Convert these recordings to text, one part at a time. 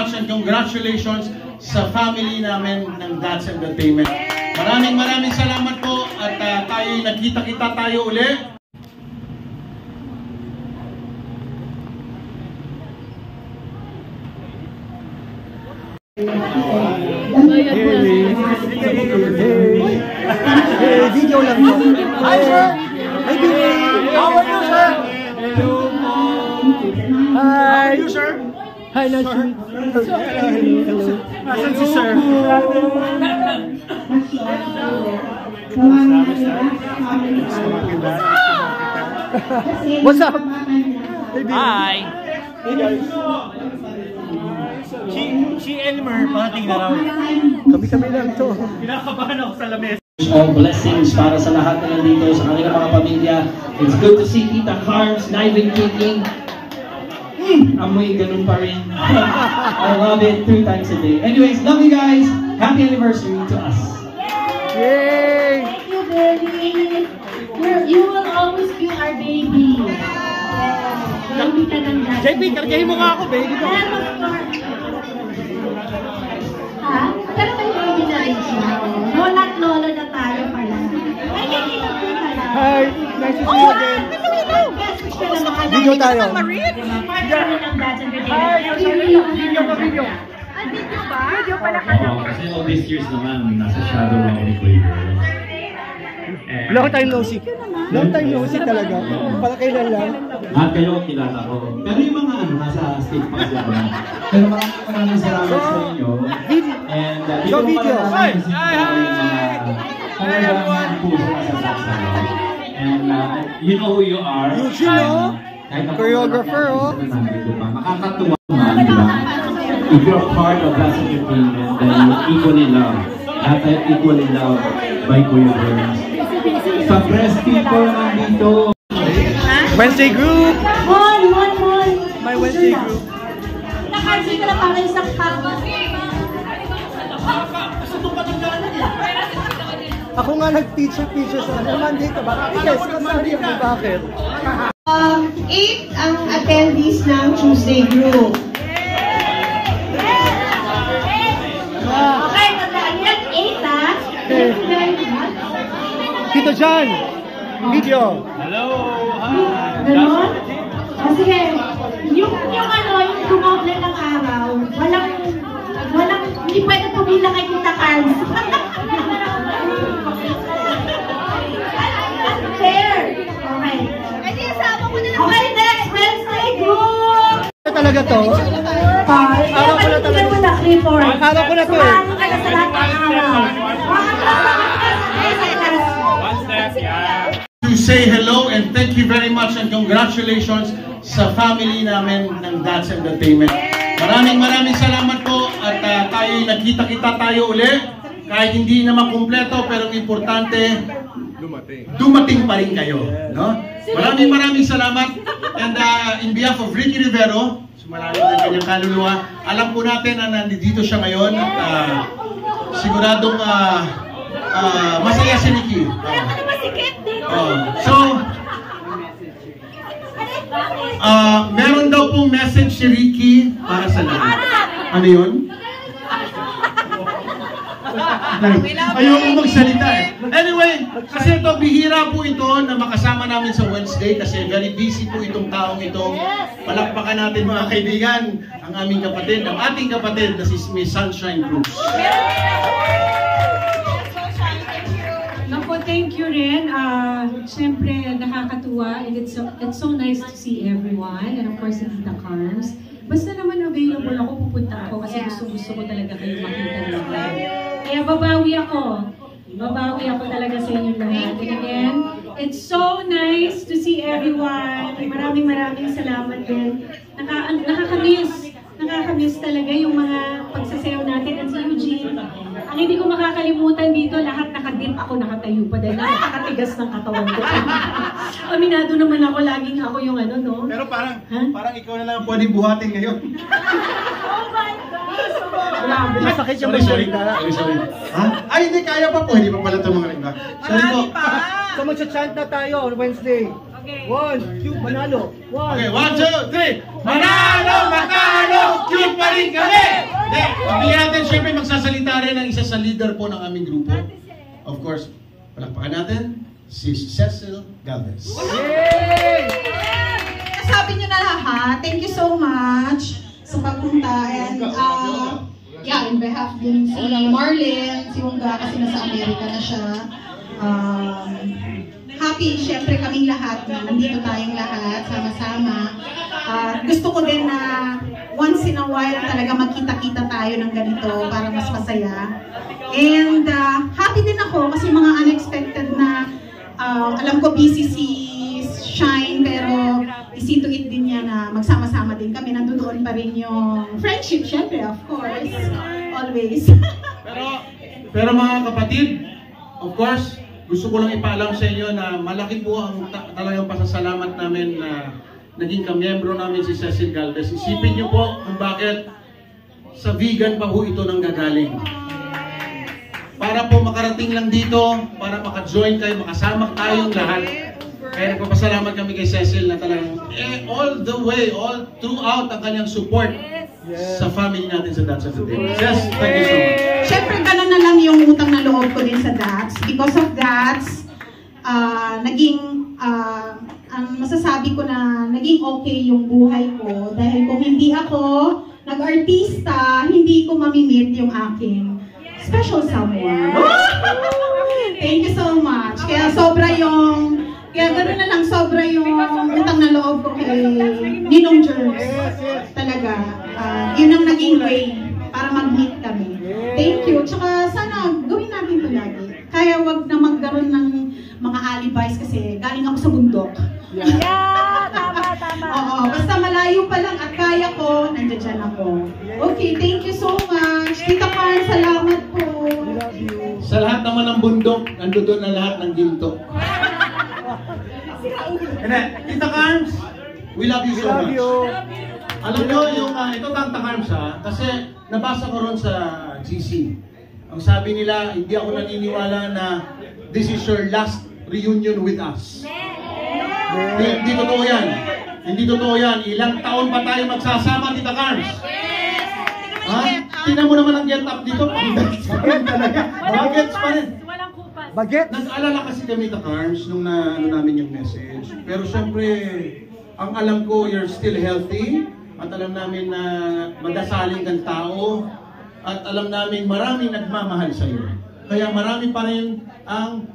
much and congratulations sa family namin ng That's Entertainment. Maraming salamat po at tayo'y nagkita-kita tayo uli. Video lang mo. Hi, sir! Hi, Billy! How are you, sir? Hi! You, sir? Hi, nice to meet you. Hello. Nasaan si sir? What's up? Hi! Hey, guys. Si Elmer, parating na raw. Kami lang to. Kinakabahan ako sa lamesa. All blessings para sa lahat na nandito, sa kanilang mga pamilya. It's good to see Tita Carms, Nivin kicking. Amoy ganun pa rin. I love it 3 times a day. Anyways, love you guys. Happy anniversary to us. Yay! Thank you, baby. You will always be our baby. Baby ka ng dad. JP, kargahin mo nga ako, baby ko. Ha? Pero may baby na rin siya. Lola at lola na tayo pala. Ay, hindi na po pala. Hi, nice to see you again. Video tayo. Video. Video pala ka na. Kasi all these years naman, nasa shadow ako ni Flavor. Long time no see. Long time no see talaga. Para kailan lang. At kayo, kilala ko. Pero yung mga nasa stage pa kasi ako na. Pero maraming salamat sa inyo. And Show video. And you know who you are. Eugene, oh. Choreographer, oh. Makakatuwa naman, di ba? If you're part of that entertainment, then you're equally loved. At equally loved by Kuya Burns. Sa press people nandito. Wednesday group. Mon. My Wednesday group. Nakansi ka na para isang kama. Ako nga nag-picture sa naman dito. Yes, kasari ako bakit? 8 ang attendees ng Tuesday group. Okay, tandaan yan. 8 ha? Tito John, video. Hello! Ganon? O sige, yung dumoble ng araw, hindi pwede pumila kay Tita Carms. Fair! Okay. Okay, next, Wednesday group! Talaga to? Araw ko na talaga. Araw ko na to eh. Sumano ka na sa lahat ng araw. To say hello and thank you very much and congratulations sa family namin ng That's Entertainment. Maraming salamat po at tayo'y nagkita-kita tayo uli. Kahit hindi naman kumpleto pero importante, dumating pa rin kayo. No? Maraming salamat. And in behalf of Ricky Rivero, sumalalim ng kanyang kaluluwa, alam po natin na nandito siya ngayon at siguradong masaya si Ricky. So, meron daw pong message si Ricky para sa lahat. Ano yun? Ayoko magsalita eh. Anyway, kasi ito, bihira po ito na makasama namin sa Wednesday kasi very busy po itong taong ito. Palakpakan natin mga kaibigan, ang aming kapatid, ang ating kapatid na si Miss Sunshine Cruz. Naku, thank you rin. Siyempre, nakakatuwa and it's so nice to see everyone and of course si Tita Carms. Basta naman available ako, pupunta ako kasi gusto ko talaga kayo makita naman. Kaya babawi ako talaga sa inyong lahat. And again, it's so nice to see everyone. Maraming salamat din. Nakakamiss talaga yung mga pagsasayaw natin at si Eugene. Ang hindi ko makakalimutan dito, lahat nakadip ako nakatayo pa dahil nakakatigas ng katawan ko. Aminado naman ako, laging ako yung ano, no? Pero parang ikaw na lang pwede buhatin ngayon. Oh my God! Masakit yung sorry. Ha? Ay, hindi kaya pa po. Hindi pa pala itong mga iba. Sorry po. So magsa-chant na tayo on Wednesday. One, two, manalo. Okay, 1, 2, 3. Manalo, matalo, cute pa rin kami! Bigyan natin, syempre magsasalita rin ang isa sa leader po ng aming grupo. Of course, palakpakan natin, si Cecil Galvez. Sabi niyo na lahat, thank you so much sa pagpunta. And yeah, in behalf din si Marlene, si Unga kasi nasa Amerika na siya. Happy, syempre kaming lahat na nandito tayong lahat, sama-sama. Gusto ko din na once in a while talaga magkita-kita tayo ng ganito para mas masaya. And happy din ako kasi mga unexpected na alam ko busy si Shine, pero see to it din niya na magsama-sama din kami. Nandoon pa rin yung friendship, syempre, of course. Always. Pero mga kapatid, of course, gusto ko lang ipaalam sa inyo na malaki po ang talagang pasasalamat namin na naging kamiyembro namin si Cecil Galvez. Isipin niyo po kung bakit sa vegan pa po ito nang gagaling. Para po makarating lang dito, para maka-join kayo, makasama tayong lahat. Kaya nagpapasalamat kami kay Cecil na talagang all the way, all throughout ang kanyang support sa family natin sa That's of the Day. Yes, thank you so much. Siyempre, gano'n na lang yung utang na loob ko din sa That's. Because of That's, ang masasabi ko na naging okay yung buhay ko. Dahil kung hindi ako nag-artista, hindi ko mamimit yung aking special someone. Thank you so much. Kaya gano'n na lang, sobra yung utang na loob ko kay Ninong Jerks. Talaga, yun ang naging way para mag-meet kami. Thank you. Tsaka sana gawin natin ito lagi. Kaya wag na magkaroon ng mga alibis kasi galing ako sa bundok. Yeah, tama. Oo, basta malayo pa lang at kaya ko, nandiyan ako. Okay, thank you so much. Tita Karen, salamat po. Sa lahat naman ng bundok, nandoon na lahat ng ginto. Tita Carms, we love you so much. Alam nyo, yung ito Tita Carms kasi nabasa ko ron sa GC. Ang sabi nila, hindi ako naniniwala na this is your last reunion with us. Hindi totoo yan. Hindi totoo yan. Ilang taon pa tayo magsasama, Tita Carms? Tingnan mo naman ang get up dito. Bagets pa rin talaga. Bagets pa rin. Bagets? Nag-alala kasi kami, Tita Carms, nung ano namin yung message. Pero syempre, ang alam ko, you're still healthy. At alam namin na madasaling kang tao. At alam namin maraming nagmamahal sa iyo. Kaya marami pa rin ang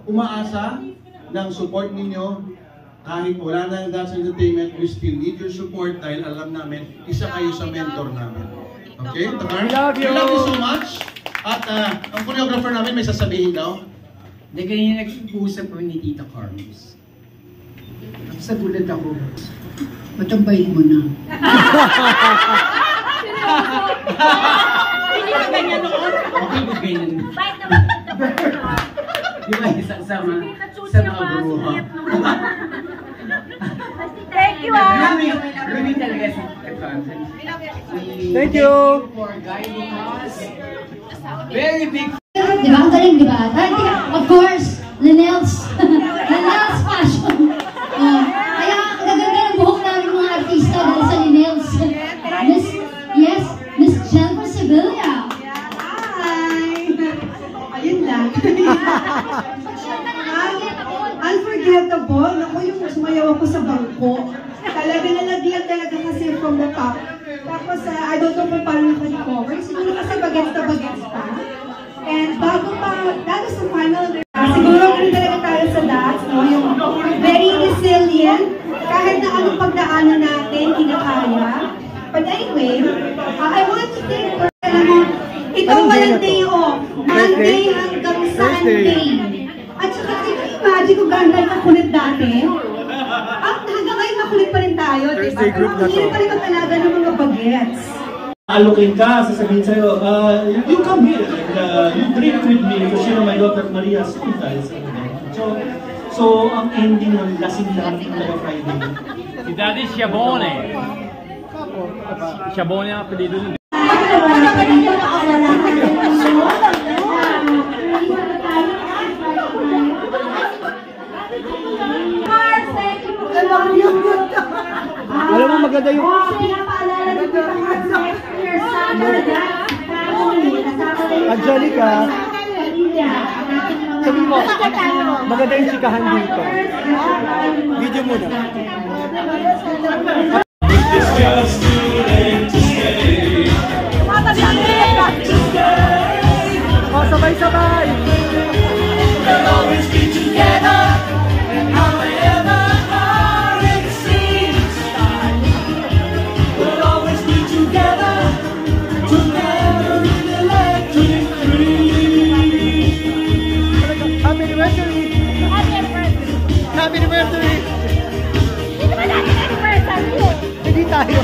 umaasa ng support ninyo. Kahit wala na ang That's Entertainment, we still need your support dahil alam namin, isa kayo sa mentor namin. Okay, Tita Carms? We love you so much. At ang choreographer namin may sasabihin daw. Hindi ganyan nag-uusap ko ni Tita Carms. Sa gulat ako, matambayin mo na. Hindi ba ganyan noon? Okay ba ganyan? Bait naman Tita Di ba isang sa mga bruha? Thank you, Really talaga si Tita Carms. Thank you for guiding us. Very big. Diba? Ang galing, diba? Of course, Lanel's fashion. Kaya ang gaganda ng buhok namin mga artista dahil sa Lanel's. Miss Jennifer Sevilla. Hi! Ayun lang. Unforgettable. Ako yung sumayaw ako sa bangko. Talaga nalagyan talaga kasi from the top. Tapos, I don't know kung paano naka-recover. Siguro kasi bagets pa. And bago sa final, siguro rin talaga tayo sa That's, no? Yung very resilient. Kahit na anong pagdaanan natin, kinakaya. But anyway, I want to thank for ito walang day off. Monday hanggang Sunday. At saka, imagine kung ganda ka kulit dati. At hanggang ngayon makulit pa rin tayo, diba? Pero makulit pa rin ang talaga ng mga bagets. Alokin ka, sasabihin sa'yo, you come here, you drink with me because you know my daughter Maria's hospital. So ang ending ng lasing lahat ng Friday. Si Daddy Schiavone. Schiavone ang apelido nun. Mars! maganda yung... Pinapaalala ko dito Carms next year, Summer Dance Family. Kasama na yung Angelica. pamilya. Sabi mo, maganda yung chikahan dito. Video muna. Oh, sabay-sabay! We'll always be together, however hard it seems. We'll always be together, together in electric dreams. Happy anniversary! Happy anniversary! Happy anniversary! Hindi naman natin anniversary! Hindi tayo.